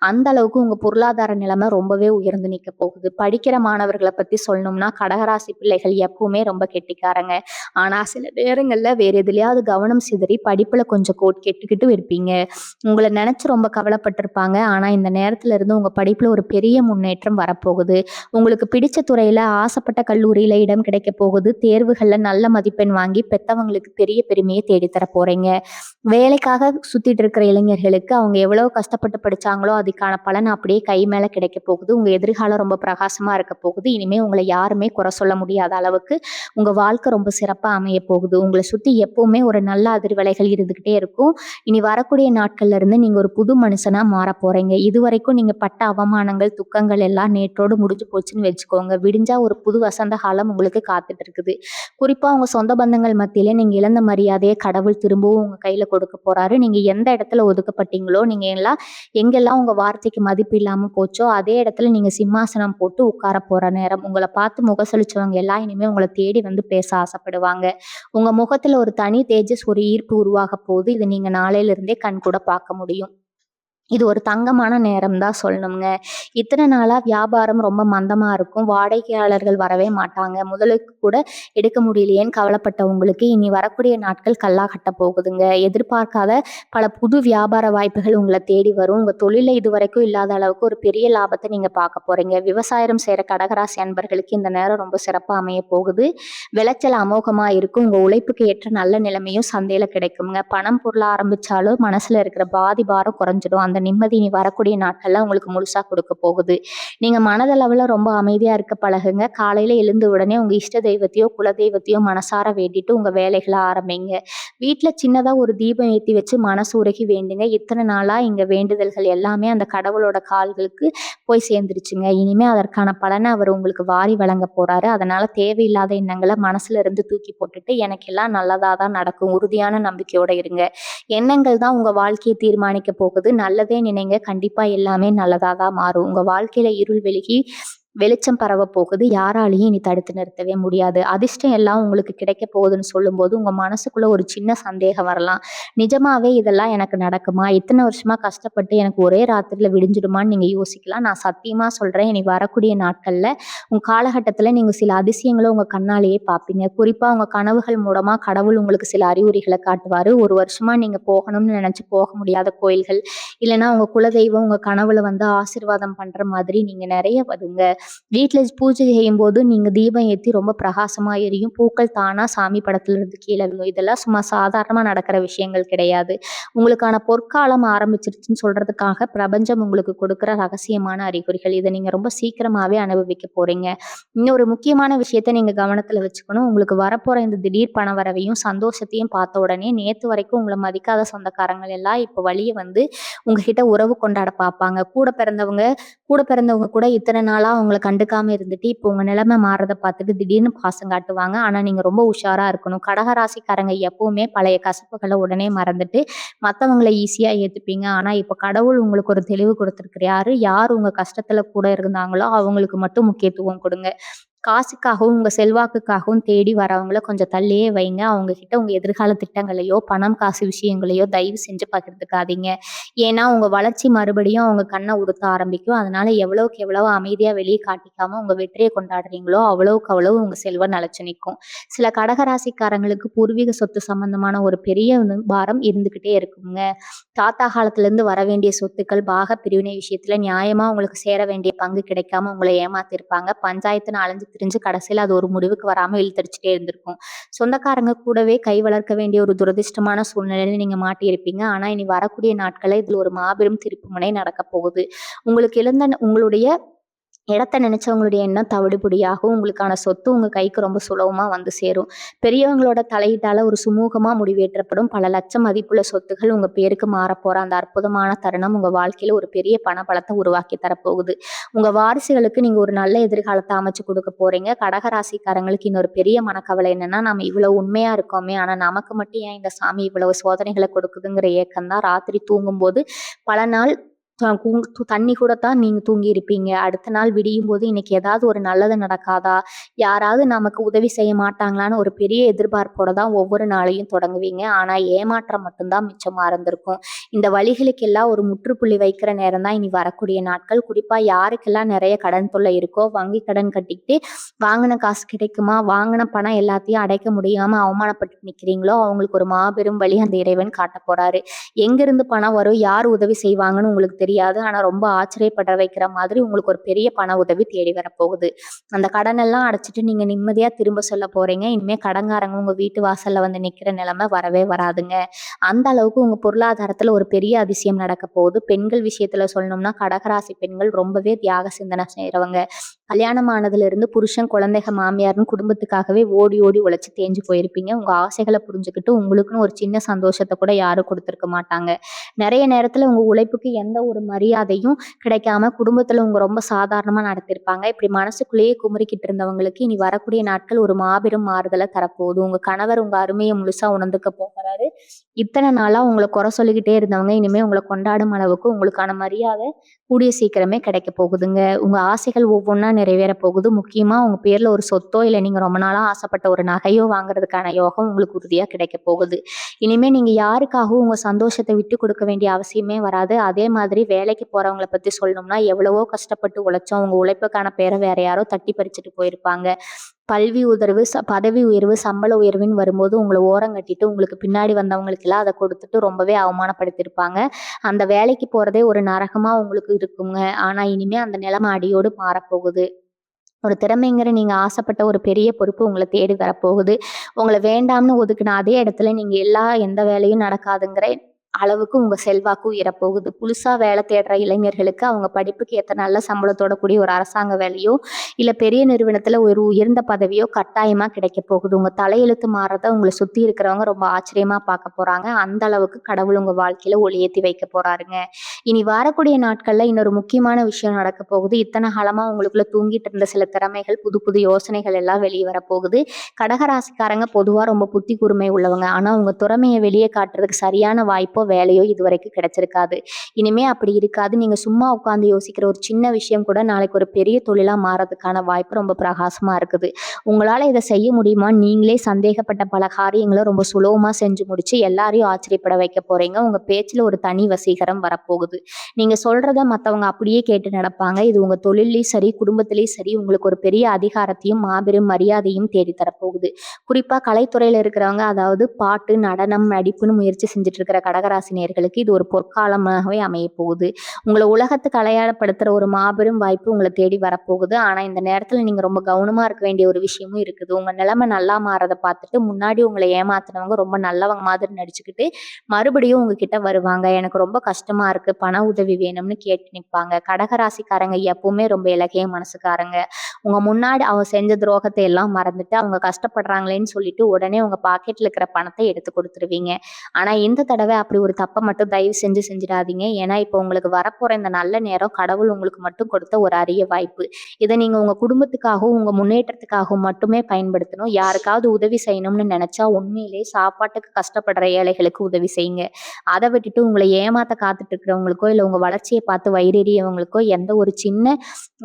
அந்த அளவுக்கு உங்க பொருளாதார நிலைமை ரொம்பவே உயர்ந்து நிக்கப் போகுது. படிக்கிற மாணவர்கள பத்தி சொல்லணும்னா, கடகராசி பிள்ளைகள் எப்பவுமே ரொம்ப கெட்டிக்காரங்க. ஆனா சில நேரங்கள்ல வேற எதுலயாவது கவனம் சிதறி படிப்புல கொஞ்சம் கெட்டுக்கிட்டு இருப்பீங்க. உங்கள நினைச்சு ரொம்ப கவலைப்பட்டிருப்பாங்க. ஆனா இந்த நேரத்துல இருந்து உங்க படிப்புல ஒரு பெரிய முன்னேற்றம் வரப்போகுது. உங்களுக்கு பிடிச்ச துறையில ஆசைப்பட்ட கல்லூரியில இடம் கிடைக்கப் போகுது. தேர்வுகள்ல நல்ல மதிப்பெண் வாங்கி பெத்தவங்களுக்கு பெரிய பெருமையை தேடித்தர போறீங்க. வேலைக்காக சுத்திட்டு இருக்கிற இளைஞர்களுக்கு அவங்க எவ்வளவு கஷ்டப்பட்டு படிச்சாங்களோ அதுக்கான பலன் அப்படியே கை மேல கிடைக்கப் போகுது. உங்க எதிர்காலம் ரொம்ப பிரகாசமா இருக்க போகுது. இனிமே உங்களை யாருமே குறை சொல்ல முடியாத அளவுக்கு உங்க வாழ்க்கை ரொம்ப சிறப்பா அமைய போகுது. உங்களை சுத்தி எப்பவுமே ஒரு நல்ல அதிர்வலைகள் இருந்துகிட்டே இருக்கும். இனி வரக்கூடிய நாட்கள்ல இருந்து நீங்க ஒரு புது மனுஷனா மாறப் போறீங்க. இதுவரைக்கும் நீங்க பட்ட அவமானங்கள், துக்கங்கள் எல்லாம் நேற்றோடு முடிஞ்சு போச்சுன்னு வச்சுக்கோங்க. விடிஞ்சா ஒரு புது வசந்த காலம் உங்களுக்கு காத்துட்டு இருக்குது. குறிப்பா உங்க சொந்த பந்தங்கள் மத்தியில நீங்க இழந்த மரியாதைய கடவுள் திரும்பவும் உங்க கையில கொடுக்க போறாரு. நீங்க எந்த இடத்துல ஒதுக்கப்பட்டீங்களோ, நீங்க எங்கெல்லாம் உங்க வார்த்தைக்கு மதிப்பு இல்லாம போச்சோ, அதே இடத்துல நீங்க சிம்மாசனம் போட்டு உட்கார போற நேரம். உங்கள பார்த்து முகசுளிச்சவங்க எல்லாம் இனிமே உங்கள தேடி வந்து பேச ஆசைப்படுவாங்க. உங்க முகத்துல ஒரு தனி தேஜஸ், ஒரு ஈர்ப்பு உருவாகப் போகுது. இத நீங்க நாளையில இருந்தே கண்கூட பார்க்க முடியும். இது ஒரு தங்கமான நேரம் தான் சொல்லணுங்க. இத்தன நாளா வியாபாரம் ரொம்ப மந்தமா இருக்கும். வாடிக்கையாளர்கள் வரவே மாட்டாங்க. முதலுக்கு கூட எடுக்க முடியலையேன்னு கவலைப்பட்ட உங்களுக்கு இனி வரக்கூடிய நாட்கள் கல்லா கட்டப் போகுதுங்க. எதிர்பார்க்காத பல புது வியாபார வாய்ப்புகள் உங்கள தேடி வரும். உங்க தொழில்ல இதுவரைக்கும் இல்லாத அளவுக்கு ஒரு பெரிய லாபத்த நீங்க பார்க்க போறீங்க. விவசாயம் செய்ற கடகராசி அன்பர்களுக்கு இந்த நேரம் ரொம்ப சிறப்பா அமையப் போகுது. விளைச்சல் அமோகமா இருக்கும். உங்க உழைப்புக்கு ஏற்ற நல்ல நிலைமையும் சந்தையில கிடைக்குங்க. பணம் பொருள ஆரம்பிச்சாலும் மனசுல இருக்கிற பாதி பாரம் குறைஞ்சிடும். அந்த நிம்மதி இனி வரக்கூடிய நாட்கள்ல உங்களுக்கு முழுசா கொடுக்க போகுது. நீங்க மனதளவுல ரொம்ப அமைதியா இருக்க பழகுங்க. காலையில எழுந்த உடனே உங்க இஷ்ட தெய்வத்தையோ, குலதெய்வத்தையோ மனசார வேண்டிட்டு உங்க வேலைகள ஆரம்பிங்க. வீட்ல சின்னதா ஒரு தீபம் ஏத்தி வச்சு மனசு உருகி வேண்டுங்க. இத்தன நாளா இங்க வேண்டுதல்கள் எல்லாமே அந்த கடவுளோட கால்களுக்கு போய் சேர்ந்துருச்சுங்க. இனிமே அதற்கான பலன அவர் உங்களுக்கு வாரி வழங்க போறாரு. அதனால தேவையில்லாத எண்ணங்கள மனசுல இருந்து தூக்கி போட்டுட்டு, எனக்கு எல்லாம் நல்லதா தான் நடக்கும். உறுதியான நம்பிக்கையோட இருங்க. எண்ணங்கள் தான் உங்க வாழ்க்கைய தீர்மானிக்க போகுது. நல்லதே நினைங்க. கண்டிப்பா எல்லாமே நல்லதா தான் மாறும். உங்க வாழ்க்கையில இருள் விலகி வெளிச்சம் பரவப் போகுது. யாராலயும் இனி தடுத்து நிறுத்தவே முடியாது. அதிர்ஷ்டம் எல்லாம் உங்களுக்கு கிடைக்கப் போகுதுன்னு சொல்லும்போது, உங்க மனசுக்குள்ள ஒரு சின்ன சந்தேகம் வரலாம். நிஜமாவே இதெல்லாம் எனக்கு நடக்குமா? இத்தன வருஷமா கஷ்டப்பட்டு எனக்கு ஒரே ராத்திரில விடிஞ்சிடுமான்னு நீங்க யோசிக்கலாம். நான் சத்தியமா சொல்றேன், இனி வரக்கூடிய நாட்கள்ல உங்க காலகட்டத்துல நீங்க சில அதிசயங்கள உங்க கண்ணாலேயே பார்ப்பீங்க. குறிப்பா உங்க கனவுகள் மூலமா கடவுள் உங்களுக்கு சில அறிகுறிகள காட்டுவாரு. ஒரு வருஷமா நீங்க போகணும்னு நினைச்சு போக முடியாத கோயில்கள், இல்லன்னா உங்க குலதெய்வம் உங்க கனவுல வந்து ஆசீர்வாதம் பண்ற மாதிரி நீங்க நிறைய வருங்க. வீட்ல பூஜை செய்யும்போது நீங்க தீபம் ஏத்தி ரொம்ப பிரகாசமா எரியும். பூக்கள் தானா சாமி படத்துல இருந்து கீழ விழும். இதெல்லாம் சும்மா சாதாரணமா நடக்கிற விஷயங்கள் கிடையாது. உங்களுக்கான பொற்காலம் ஆரம்பிச்சிருச்சுன்னு சொல்றதுக்காக பிரபஞ்சம் உங்களுக்கு கொடுக்கிற ரகசியமான அறிகுறிகள். இத நீங்க ரொம்ப சீக்கிரமாவே அனுபவிக்க போறீங்க. இன்னொரு முக்கியமான விஷயத்த நீங்க கவனத்துல வச்சுக்கணும். உங்களுக்கு வரப்போற இந்த திடீர் பண வரவையும், சந்தோஷத்தையும் பார்த்த உடனே நேத்து வரைக்கும் உங்கள மதிக்காத சொந்தக்காரங்கள் எல்லாம் இப்ப வழிய வந்து உங்ககிட்ட உறவு கொண்டாட பார்ப்பாங்க. கூட பிறந்தவங்க கூட இத்தனை நாளா அவங்கள கண்டுக்காம இருந்துட்டு, இப்போ உங்க நிலைமை மாறுறத பார்த்துட்டு திடீர்னு பாசம் காட்டுவாங்க. ஆனா நீங்க ரொம்ப உஷாரா இருக்கணும். கடகராசிக்காரங்க எப்பவுமே பழைய கசப்புகள உடனே மறந்துட்டு, மத்தவங்கள ஈஸியா ஏத்துப்பீங்க. ஆனா இப்ப கடவுள் உங்களுக்கு ஒரு தெளிவு கொடுத்திருக்கிறாரு. யார் உங்க கஷ்டத்துல கூட இருந்தாங்களோ, அவங்களுக்கு மட்டும் முக்கியத்துவம் கொடுங்க. காசுக்காகவும், உங்க செல்வாக்குக்காகவும் தேடி வரவங்கள கொஞ்சம் தள்ளியே வைங்க. அவங்க கிட்ட உங்க எதிர்கால திட்டங்களையோ, பணம், காசு விஷயங்களையோ தயவு செஞ்சு பகிர்ந்துக்காதீங்க. ஏன்னா, உங்க வளர்ச்சி மறுபடியும் அவங்க கண்ண உறுத்த ஆரம்பிக்கும். அதனால எவ்வளவுக்கு எவ்வளவு அமைதியா வெளிய காட்டிக்காம உங்க வெற்றிய கொண்டாடுறீங்களோ, அவ்வளவுக்கு அவ்வளவு உங்க செல்வம் நிலைச்சு நிக்கும். சில கடகராசிக்காரங்களுக்கு பூர்வீக சொத்து சம்பந்தமான ஒரு பெரிய பாரம் இருந்துகிட்டே இருக்குங்க. தாத்தா காலத்திலேருந்து வர வேண்டிய சொத்துக்கள், பாகப் பிரிவினை விஷயத்துல நியாயமா உங்களுக்கு சேர வேண்டிய பங்கு கிடைக்காம உங்கள ஏமாத்திருப்பாங்க. பஞ்சாயத்துன்னு அலைஞ்சு திரிஞ்சு கடைசியில அது ஒரு முடிவுக்கு வராம இழுத்தடிச்சுட்டே இருந்திருக்கும். சொந்தக்காரங்க கூடவே கை வளர்க்க வேண்டிய ஒரு துரதிர்ஷ்டமான சூழ்நிலையில நீங்க மாட்டியிருப்பீங்க. ஆனா, இனி வரக்கூடிய நாட்கள்ல இதுல ஒரு மாபெரும் திருப்புமுனை நடக்கப் போகுது. உங்களுக்கு உங்களுடைய இடத்த நினைச்சவங்களுடைய எண்ணம் தவிடுபொடியாகும். உங்களுக்கான சொத்து உங்க கைக்கு ரொம்ப சுலபமா வந்து சேரும். பெரியவங்களோட தலையீட்டால ஒரு சுமூகமா முடிவேற்றப்படும். பல லட்சம் மதிப்புள்ள சொத்துகள் உங்க பேருக்கு மாறப்போற அந்த அற்புதமான தருணம் உங்க வாழ்க்கையில ஒரு பெரிய பணபலத்த உருவாக்கி தரப்போகுது. உங்க வாரிசுகளுக்கு நீங்க ஒரு நல்ல எதிர்காலத்த அமைச்சு குடுக்க போறீங்க. கடகராசிக்காரங்களுக்கு இன்னொரு பெரிய மனக்கவலை என்னன்னா, நம்ம இவ்வளவு உண்மையா இருக்கோமே, ஆனா நமக்கு மட்டும் ஏன் இந்த சாமி இவ்வளவு சோதனைகள கொடுக்குதுங்கிற ஏக்கம் தான். ராத்திரி தூங்கும்போது பல நாள் தண்ணி கூட தான் நீங்க தூங்கியிருப்பீங்க. அடுத்த நாள் விடியும்போது இன்னைக்கு ஏதாவது ஒரு நல்லது நடக்காதா? யாராவது நமக்கு உதவி செய்ய மாட்டாங்களான்னு ஒரு பெரிய எதிர்பார்ப்போட தான் ஒவ்வொரு நாளையும் தொடங்குவீங்க. ஆனா ஏமாற்றம் மட்டும் தான் மிச்சமா இருந்திருக்கும். இந்த வலிகளுக்கெல்லாம் ஒரு முற்றுப்புள்ளி வைக்கிற நேரம் தான் இனி வரக்கூடிய நாட்கள். குறிப்பா யாருக்கெல்லாம் நிறைய கடன் தொல்லை இருக்கோ, வங்கி கடன் கட்டிக்கிட்டு வாங்குன காசு கிடைக்குமா? வாங்குன பணம் எல்லாத்தையும் அடைக்க முடியாம அவமானப்பட்டு நிக்கிறீங்களோ, அவங்களுக்கு ஒரு மாபெரும் வழி அந்த இறைவன் காட்டப் போறாரு. எங்கிருந்து பணம் வரும்? யார் உதவி செய்வாங்கன்னு உங்களுக்கு தெரியாது. ஆனா ரொம்ப ஆச்சரியப்பட வைக்கிற மாதிரி உங்களுக்கு ஒரு பெரிய பண உதவி தேடி வரப்போகுது. அந்த கடனெல்லாம் அடைச்சுட்டு நீங்க நிம்மதியா திரும்ப சொல்ல போறீங்க. இனிமே கடன்காரங்க உங்க வீட்டு வாசல்ல வந்து நிக்கிற நிலைமை வரவே வராதுங்க. அந்த அளவுக்கு உங்க பொருளாதாரத்துல ஒரு பெரிய அதிசயம் நடக்க போகுது. பெண்கள் விஷயத்துல சொல்லணும்னா, கடகராசி பெண்கள் ரொம்பவே தியாக சிந்தனை செய்றவங்க. கல்யாணம் ஆனதுல இருந்து புருஷன், குழந்தைக, மாமியார்ன்னு குடும்பத்துக்காகவே ஓடி ஓடி உழைச்சு தேஞ்சு போயிருப்பீங்க. உங்க ஆசைகள புரிஞ்சுகிட்டு உங்களுக்குன்னு ஒரு சின்ன சந்தோஷத்த கூட யாரும் குடுத்திருக்க மாட்டாங்க. நெறைய நேரத்துல உங்க உழைப்புக்கு எந்த ஒரு மரியாதையும் கிடைக்காம குடும்பத்துல உங்க ரொம்ப சாதாரணமா நடத்திருப்பாங்க. இப்படி மனசுக்குள்ளேயே குமுறிக்கிட்டு இருந்தவங்களுக்கு இனி வரக்கூடிய நாட்கள் ஒரு மாபெரும் மாறுதல தரப்போகுது. உங்க கணவர் உங்க அருமைய முழுசா உணர்ந்துக்க போகிறாரு. இத்தன நாளா உங்கள குறை சொல்லிக்கிட்டே இருந்தவங்க இனிமே உங்கள கொண்டாடும் அளவுக்கு உங்களுக்கான மரியாதை கூடிய சீக்கிரமே கிடைக்க போகுதுங்க. உங்க ஆசைகள் ஒவ்வொன்னா நிறைவேற போகுது. முக்கியமா உங்க பேர்ல ஒரு சொத்தோ, இல்ல நீங்க ரொம்ப நாளா ஆசைப்பட்ட ஒரு நகையோ வாங்குறதுக்கான யோகம் உங்களுக்கு உறுதியா கிடைக்க போகுது. இனிமே நீங்க யாருக்காகவும் உங்க சந்தோஷத்த விட்டுக் கொடுக்க வேண்டிய அவசியமே வராது. அதே மாதிரி வேலைக்கு போறவங்கள பத்தி சொல்லணும்னா, எவ்வளவோ கஷ்டப்பட்டு உழைச்சோம். உங்க உழைப்புக்கான பேர வேற யாரோ தட்டி பறிச்சுட்டு போயிருப்பாங்க. பல்வி உயர்வு, பதவி உயர்வு, சம்பள உயர்வுன்னு வரும்போது உங்கள ஓரங்கட்டிட்டு, உங்களுக்கு பின்னாடி வந்தவங்களுக்கெல்லாம் அத கொடுத்துட்டு ரொம்பவே அவமானப்படுத்தியிருப்பாங்க. அந்த வேலைக்கு போறதே ஒரு நரகமா உங்களுக்கு இருக்குங்க. ஆனா இனிமே அந்த நிலைமை அடியோடு மாறப்போகுது. ஒரு திறமைங்கிற நீங்க ஆசைப்பட்ட ஒரு பெரிய பொறுப்பு உங்கள தேடி வரப்போகுது. உங்கள வேண்டாம்னு ஒதுக்குன அதே இடத்துல நீங்க எந்த வேலையும் நடக்காதுங்கிற அளவுக்கு உங்க செல்வாக்கு உயரப்போகுது. புதுசா வேலை தேடுற இளைஞர்களுக்கு அவங்க படிப்புக்கு ஏத்த நல்ல சம்பளத்தோட கூடிய ஒரு அரசாங்க வேலையோ, இல்ல பெரிய நிறுவனத்துல ஒரு உயர்ந்த பதவியோ கட்டாயமா கிடைக்க போகுது. உங்க தலையெழுத்து மாறுறத உங்கள சுத்தி இருக்கிறவங்க ரொம்ப ஆச்சரியமா பார்க்க போறாங்க. அந்த அளவுக்கு கடவுள் உங்க வாழ்க்கையில ஒளியேத்தி வைக்க போறாருங்க. இனி வரக்கூடிய நாட்கள்ல இன்னொரு முக்கியமான விஷயம் நடக்க போகுது. இத்தனை காலமா உங்களுக்குள்ள தூங்கிட்டு இருந்த சில திறமைகள், புது புது யோசனைகள் எல்லாம் வெளிய வரப்போகுது. கடகராசிக்காரங்க பொதுவா ரொம்ப புத்தி கூர்மை உள்ளவங்க. ஆனா உங்க திறமைய வெளிய காட்டுறதுக்கு சரியான வாய்ப்போ, வேலையோ இதுவரைக்கும் கிடைச்சிருக்காது. இனிமே அப்படி இருக்காது. நீங்க சும்மா உட்கார்ந்து யோசிக்கிற ஒரு சின்ன விஷயம் கூட நாளைக்கு ஒரு பெரிய தொழிலா மாறதுக்கான வாய்ப்பு ரொம்ப பிரகாசமா இருக்குது. உங்களால இத செய்ய முடியுமான்னு நீங்களே சந்தேகப்பட்ட பல காரியங்கள ரொம்ப சுலபமா செஞ்சு முடிச்சு எல்லாரையும் ஆச்சரியப்பட வைக்க போறீங்க. உங்க பேச்சுல ஒரு தனி வசீகரம் வரப்போகுது. நீங்க சொல்றத மத்தவங்க அப்படியே கேட்டு நடப்பாங்க. இது உங்க தொழில்லயும் சரி, குடும்பத்திலயும் சரி உங்களுக்கு ஒரு பெரிய அதிகாரத்தையும், மாபெரும் மரியாதையும் தேடி தரப்போகுது. குறிப்பா கலைத்துறையில இருக்கிறவங்க, அதாவது பாட்டு, நடனம், நடிப்புன்னு முயற்சி செஞ்சுட்டு இருக்கிற கடகராசி நேயர்களுக்கு இது ஒரு பொற்காலமாகவே அமையப் போகுது. உங்கள உலகத்துக்கு அடையாளப்படுத்துற ஒரு மாபெரும் வாய்ப்பு உங்கள தேடி வரப்போகுது. ஆனா இந்த நேரத்துல நீங்க ரொம்ப கவனமா இருக்க வேண்டிய ஒரு விஷயமும் இருக்குது. உங்க நிலைமை நல்லா மாறத பார்த்துட்டு முன்னாடி உங்கள ஏமாத்துனவங்க ரொம்ப நல்லவங்க மாதிரி நடிச்சுக்கிட்டு மறுபடியும் உங்ககிட்ட வருவாங்க. எனக்கு ரொம்ப கஷ்டமா இருக்கு, பண உதவி வேணும்னு கேட்டு நிப்பாங்க. கடகராசிக்காரங்க எப்பவுமே ரொம்ப இளகிய மனசுக்காரங்க. உங்க முன்னாடி அவங்க செஞ்ச துரோகத்தை எல்லாம் மறந்துட்டு அவங்க கஷ்டப்படுறாங்களேன்னு சொல்லிட்டு உடனே உங்க பாக்கெட்ல இருக்கிற பணத்தை எடுத்து கொடுத்துருவீங்க. ஆனா இந்த தடவை அப்படி ஒரு தப்ப மட்டும் தயவு செஞ்சு செஞ்சிடாதீங்க. ஏன்னா, இப்போ உங்களுக்கு வரப்போற இந்த நல்ல நேரம் கடவுள் உங்களுக்கு மட்டும் கொடுத்த ஒரு அரிய வாய்ப்பு. இத நீங்க உங்க குடும்பத்துக்காகவும், உங்க முன்னேற்றத்துக்காகவும் மட்டுமே பயன்படுத்தணும். யாருக்காவது உதவி செய்யணும்னு நெனச்சா உண்மையிலேயே சாப்பாட்டுக்கு கஷ்டப்படுற ஏழைகளுக்கு உதவி செய்யுங்க. அத விட்டுட்டு உங்கள ஏமாத்த காத்துட்டு இருக்கிறவங்களுக்கோ, இல்ல உங்க வளர்ச்சிய பார்த்து வயிறெறியவங்களுக்கோ எந்த ஒரு சின்ன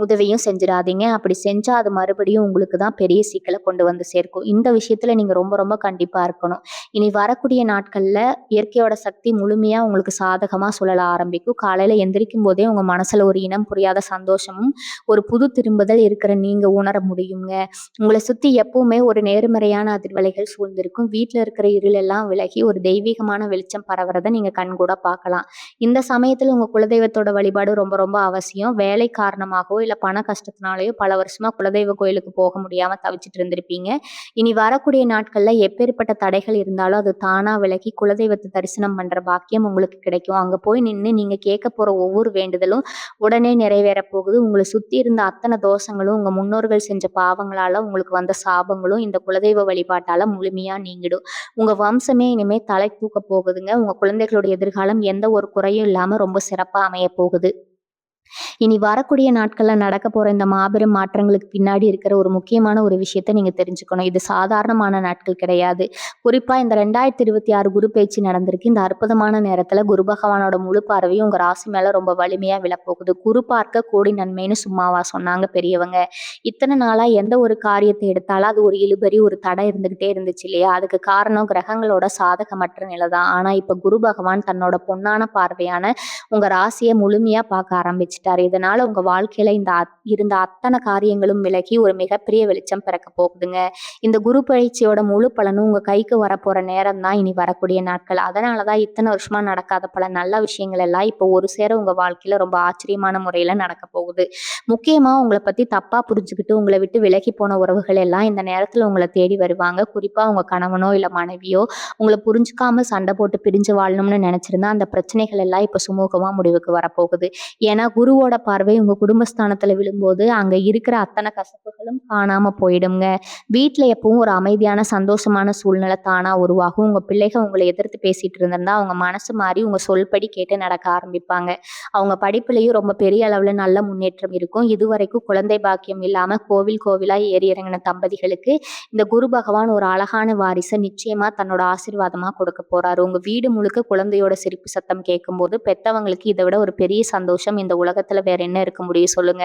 உதவியும் செஞ்சிடாதீங்க. அப்படி செஞ்சா அது மறுபடியும் உங்களுக்கு தான் பெரிய சிக்கல கொண்டு வந்து சேர்க்கும். இந்த விஷயத்துல நீங்க ரொம்ப ரொம்ப கண்டிப்பா இருக்கணும். இனி வரக்கூடிய நாட்கள்ல இயற்கையோட சக்தி முழுமையா உங்களுக்கு சாதகமா சுழல ஆரம்பிக்கும். காலையில எந்திரிக்கும் போதே உங்க மனசுல ஒரு இனம் புரியாத சந்தோஷமும், ஒரு புது திரும்புதல் இருக்கிற நீங்க உணர முடியுங்க. உங்கள சுத்தி எப்பவுமே ஒரு நேர்மறையான அதிர்வலைகள் சூழ்ந்திருக்கும். வீட்ல இருக்கிற இருள் எல்லாம் விலகி ஒரு தெய்வீகமான வெளிச்சம் பரவுறத நீங்க கண்கூட பார்க்கலாம். இந்த சமயத்துல உங்க குலதெய்வத்தோட வழிபாடு ரொம்ப ரொம்ப அவசியம். வேலை காரணமாகவோ, இல்ல பண கஷ்டத்தினாலயோ பல வருஷமா குலதெய்வ கோயிலுக்கு போக முடியாம தவிச்சிட்டு இருந்திருப்பீங்க. இனி வரக்கூடிய நாட்கள்ல எப்பேற்பட்ட தடைகள் இருந்தாலும் அது தானா விலகி குலதெய்வத்த தரிசனம் பண்ற பாக்கியம் உங்களுக்கு கிடைக்கும். அங்க போய் நின்னு நீங்க கேட்க போற ஒவ்வொரு வேண்டுதலும் உடனே நிறைவேற போகுது. உங்கள சுத்தி இருந்த அத்தன தோஷங்களும், உங்க முன்னோர்கள் செஞ்ச பாவங்களால உங்களுக்கு வந்த சாபங்களும் இந்த குலதெய்வ வழிபாட்டால முழுமையா நீங்கிடும். உங்க வம்சமே இனிமே தலை தூக்க போகுதுங்க. உங்க குழந்தைகளோட எதிர்காலம் எந்த ஒரு குறையும் இல்லாம ரொம்ப சிறப்பா அமைய போகுது. இனி வரக்கூடிய நாட்கள்ல நடக்க போற இந்த மாபெரும் மாற்றங்களுக்கு பின்னாடி இருக்கிற ஒரு முக்கியமான ஒரு விஷயத்த நீங்க தெரிஞ்சுக்கணும். இது சாதாரணமான நாட்கள் கிடையாது. குறிப்பா இந்த 2026 குரு பெயர்ச்சி நடந்திருக்கு. இந்த அற்புதமான நேரத்துல குரு பகவானோட முழு பார்வையும் உங்க ராசி மேல ரொம்ப வலிமையா விழப்போகுது. குரு பார்க்க கோடி நன்மைன்னு சும்மாவா சொன்னாங்க பெரியவங்க. இத்தனை நாளா எந்த ஒரு காரியத்தை எடுத்தாலும் அது ஒரு இழுபறி, ஒரு தடை இருந்துகிட்டே இருந்துச்சு இல்லையா? அதுக்கு காரணம் கிரகங்களோட சாதகமற்ற நிலை தான். ஆனா இப்ப குரு பகவான் தன்னோட பொன்னான பார்வையான உங்க ராசிய முழுமையா பார்க்க ஆரம்பிச்சுட்டாரு. இதனால உங்க வாழ்க்கையில இருந்த அத்தனை காரியங்களும் விலகி ஒரு மிகப்பெரிய வெளிச்சம் பிறக்க போகுதுங்க. இந்த குரு பயிற்சியோட முழு பலனும் உங்க கைக்கு வரப்போற நேரம் தான் இனி வரக்கூடிய நாட்கள். அதனாலதான் இத்தனை வருஷமா நடக்காத பல நல்ல விஷயங்கள் எல்லாம் இப்போ ஒரு சேர உங்க வாழ்க்கையில ரொம்ப ஆச்சரியமான முறையில நடக்க போகுது. முக்கியமா உங்களை பத்தி தப்பா புரிஞ்சுக்கிட்டு உங்களை விட்டு விலகி போன உறவுகள் எல்லாம் இந்த நேரத்துல உங்களை தேடி வருவாங்க. குறிப்பா உங்க கணவனோ இல்ல மனைவியோ உங்களை புரிஞ்சுக்காம சண்டை போட்டு பிரிஞ்சு வாழணும்னு நினைச்சிருந்தா அந்த பிரச்சனைகள் எல்லாம் இப்ப சுமூகமா முடிவுக்கு வரப்போகுது. ஏன்னா குருவோட பார்வை உங்க குடும்பஸ்தானத்துல விழும்போது அங்க இருக்கிற அத்தனை கசப்புகளும் காணாம போயிடுங்க. வீட்டுல எப்பவும் ஒரு அமைதியான சந்தோஷமான சூழ்நிலை தானா உருவாகும். உங்க பிள்ளைகள் உங்களை எதிர்த்து பேசிட்டு இருந்திருந்தா அவங்க மனசு மாறி உங்க சொல்படி கேட்டு நடக்க ஆரம்பிப்பாங்க. அவங்க படிப்புலயும் ரொம்ப பெரிய அளவுல நல்ல முன்னேற்றம் இருக்கும். இதுவரைக்கும் குழந்தை பாக்கியம் இல்லாம கோவில் கோவிலா ஏறி இறங்கின தம்பதிகளுக்கு இந்த குரு பகவான் ஒரு அழகான வாரிசை நிச்சயமா தன்னோட ஆசீர்வாதமா கொடுக்க போறாரு. உங்க வீடு முழுக்க குழந்தையோட சிரிப்பு சத்தம் கேட்கும்போது பெத்தவங்களுக்கு இதை விட ஒரு பெரிய சந்தோஷம் இந்த உலகத்துல வேற என்ன இருக்க முடியும் சொல்லுங்க.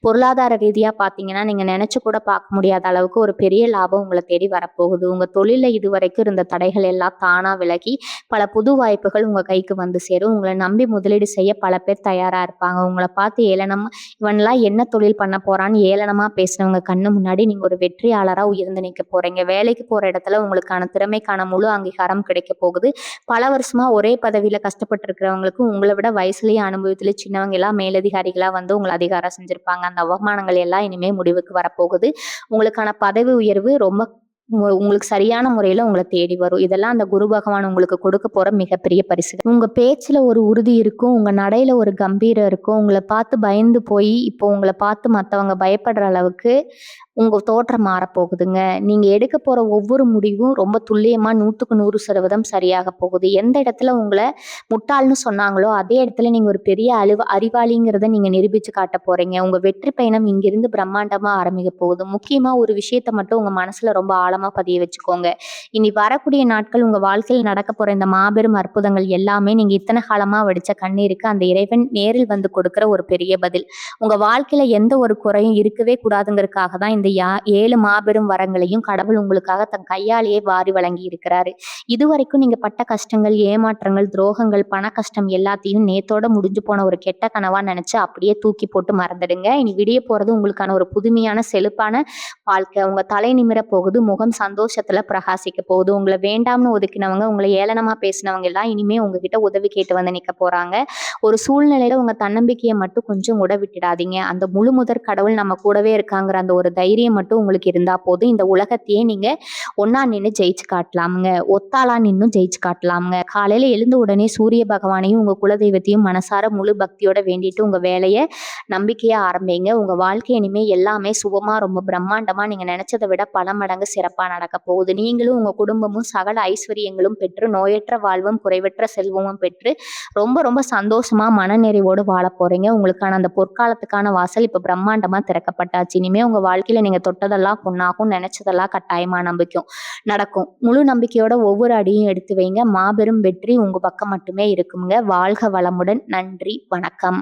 பொருளாதார ரீதியா பாத்தீங்கன்னா நீங்க நினைச்சு கூட பார்க்க முடியாத அளவுக்கு ஒரு பெரிய லாபம் உங்களை தேடி வரப்போகுது. உங்க தொழில இதுவரைக்கும் இருந்த தடைகள் எல்லாம் தானா விலகி பல புது வாய்ப்புகள் உங்க கைக்கு வந்து சேரும். உங்களை நம்பி முதலீடு செய்ய பல பேர் தயாரா இருப்பாங்க. உங்களை பார்த்து ஏளனமா இவன்லாம் என்ன தொழில் பண்ண போறான்னு ஏளனமா பேசினவங்க கண்ணு முன்னாடி நீங்க ஒரு வெற்றியாளரா உயர்ந்து நிற்க போறீங்க. வேலைக்கு போற இடத்துல உங்களுக்கான திறமைக்கான முழு அங்கீகாரம் கிடைக்க போகுது. பல வருஷமா ஒரே பதவியில கஷ்டப்பட்டு இருக்கிறவங்களுக்கு உங்களை விட வயசுலயே அனுபவத்திலேயே சின்னவங்க எல்லாம் மேலதிகாரிகளா வந்து உங்களை அதிகாரம் செஞ்சிருப்பாங்க. அந்த அவமானங்கள் எல்லாம் இனிமே முடிவுக்கு வரப்போகுது. உங்களுக்கான பதவி உயர்வு ரொம்ப உங்களுக்கு சரியான முறையில உங்களை தேடி வரும். இதெல்லாம் அந்த குரு பகவான் உங்களுக்கு கொடுக்க போற மிகப்பெரிய பரிசு. உங்க பேச்சுல ஒரு உறுதி இருக்கும். உங்க நடையில ஒரு கம்பீரம் இருக்கும். உங்களை பார்த்து பயந்து போய் இப்போ உங்களை பார்த்து மத்தவங்க பயப்படுற அளவுக்கு உங்க தோற்றம் மாறப்போகுதுங்க. நீங்க எடுக்க போற ஒவ்வொரு முடிவும் ரொம்ப துல்லியமா 100% சரியாக போகுது. எந்த இடத்துல உங்களை முட்டாள்னு சொன்னாங்களோ அதே இடத்துல நீங்க ஒரு பெரிய அறிவாளிங்கிறத நீங்க நிரூபிச்சு காட்ட போறீங்க. உங்க வெற்றி பயணம் இங்கிருந்து பிரம்மாண்டமா ஆரம்பிக்க போகுது. முக்கியமா ஒரு விஷயத்த மட்டும் உங்க மனசுல ரொம்ப ஆழமா பதிய வச்சுக்கோங்க. இனி வரக்கூடிய நாட்கள் உங்க வாழ்க்கையில் நடக்க போற இந்த மாபெரும் அற்புதங்கள் எல்லாமே நீங்க இத்தனை காலமா வடிச்ச கண்ணீருக்கு அந்த இறைவன் நேரில் வந்து கொடுக்கிற ஒரு பெரிய பதில். உங்க வாழ்க்கையில எந்த ஒரு குறையும் இருக்கவே கூடாதுங்கிறதுக்காக தான் இந்த 7 மாபெரும் வரங்களையும் கடவுள் உங்களுக்காக தன் கையாலேயே வாரி வழங்கி இருக்கிறாரு. இதுவரைக்கும் நீங்க பட்ட கஷ்டங்கள், ஏமாற்றங்கள், துரோகங்கள், பண கஷ்டம் எல்லாத்தையும் நேத்தோட முடிஞ்சு போன ஒரு கெட்ட கனவா நினைச்சு அப்படியே தூக்கி போட்டு மறந்துடுங்க. இனி விடிய போறது உங்களுக்கான ஒரு புதுமையான செழிப்பான வாழ்க்கை. உங்க தலை நிமிர போகுது. முகம் சந்தோஷத்துல பிரகாசிக்க போகுது. உங்களை வேண்டாம்னு ஒதுக்கினவங்க, உங்களை ஏளனமா பேசினவங்க எல்லாம் இனிமே உங்ககிட்ட உதவி கேட்டு வந்து நிக்க போறாங்க. ஒரு சூழ்நிலையில உங்க தன்னம்பிக்கையை மட்டும் கொஞ்சம் கூட விட்டுடாதீங்க. அந்த முழு முதற் கடவுள் நம்ம கூடவே இருக்காங்கிற அந்த ஒரு தைரியம் மட்டும் உங்களுக்கு இருந்தா போதும். இந்த உலகத்தையே நீங்க ஒன்னா நின்று ஜெயிச்சு காட்டலாமுங்க. ஒத்தாளா நின்னும் ஜெயிச்சு காட்டலாமுங்க. காலையில எழுந்த உடனே சூரிய பகவானையும் உங்க குலதெய்வத்தையும் மனசார முழு பக்தியோட வேண்டிட்டு உங்க வேலையை நம்பிக்கையா ஆரம்பிங்க. உங்க வாழ்க்கை இனிமே எல்லாமே சுபமா ரொம்ப பிரம்மாண்டமா நீங்க நினைச்சதை விட பல மடங்கு சிறப்பா சிறப்பா நடக்க போகுது. நீங்களும் உங்க குடும்பமும் சகல ஐஸ்வர்யங்களும் பெற்று நோயற்ற வாழ்வும் குறைவற்ற செல்வமும் பெற்று ரொம்ப ரொம்ப சந்தோஷமா மனநிறைவோடு வாழ போறீங்க. உங்களுக்கான அந்த பொற்காலத்துக்கான வாசல் இப்ப பிரம்மாண்டமா திறக்கப்பட்டாச்சு. இனிமே உங்க வாழ்க்கையில நீங்க தொட்டதெல்லாம் பொன்னாகும், நினைச்சதெல்லாம் கட்டாயமா நடக்கும். முழு நம்பிக்கையோட ஒவ்வொரு அடியும் எடுத்து வைங்க. மாபெரும் வெற்றி உங்க பக்கம் மட்டுமே இருக்குங்க. வாழ்க வளமுடன். நன்றி, வணக்கம்.